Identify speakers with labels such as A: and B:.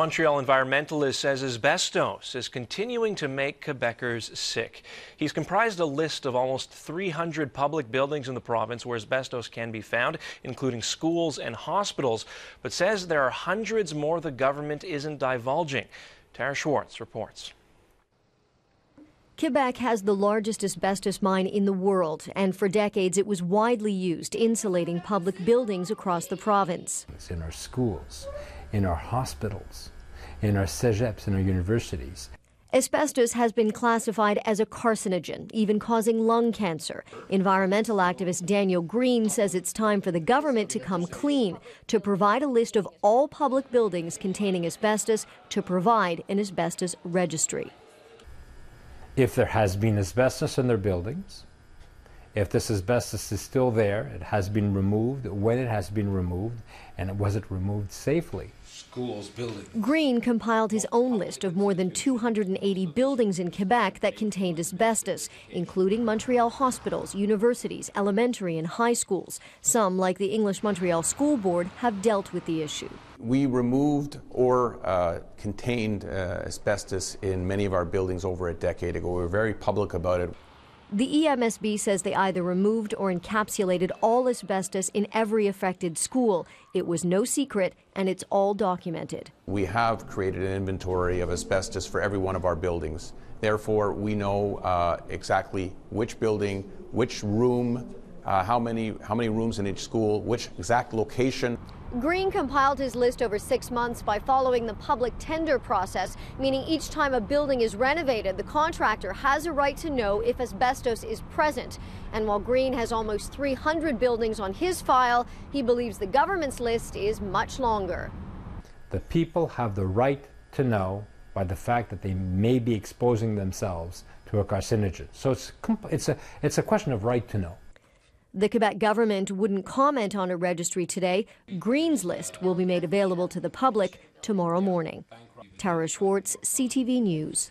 A: Montreal environmentalist says asbestos is continuing to make Quebecers sick. He's comprised a list of almost 300 public buildings in the province where asbestos can be found, including schools and hospitals, but says there are hundreds more the government isn't divulging. Tara Schwartz reports.
B: Quebec has the largest asbestos mine in the world, and for decades it was widely used, insulating public buildings across the province.
C: It's in our schools, in our hospitals, in our CEGEPs, in our universities.
B: Asbestos has been classified as a carcinogen, even causing lung cancer. Environmental activist Daniel Green says it's time for the government to come clean, to provide a list of all public buildings containing asbestos, to provide an asbestos registry.
C: If there has been asbestos in their buildings, if this asbestos is still there, it has been removed, when it has been removed, and was it removed safely?
D: Schools, buildings.
B: Green compiled his own list of more than 280 buildings in Quebec that contained asbestos, including Montreal hospitals, universities, elementary and high schools. Some, like the English Montreal School Board, have dealt with the issue.
E: We removed or contained asbestos in many of our buildings over a decade ago. We were very public about it.
B: The EMSB says they either removed or encapsulated all asbestos in every affected school. It was no secret, and it's all documented.
E: We have created an inventory of asbestos for every one of our buildings. Therefore, we know exactly which building, which room, how many rooms in each school, which exact location.
B: Green compiled his list over 6 months by following the public tender process, meaning each time a building is renovated, the contractor has a right to know if asbestos is present. And while Green has almost 300 buildings on his file, he believes the government's list is much longer.
C: The people have the right to know by the fact that they may be exposing themselves to a carcinogen. So it's a question of right to know.
B: The Quebec government wouldn't comment on a registry today. Green's list will be made available to the public tomorrow morning. Tara Schwartz, CTV News.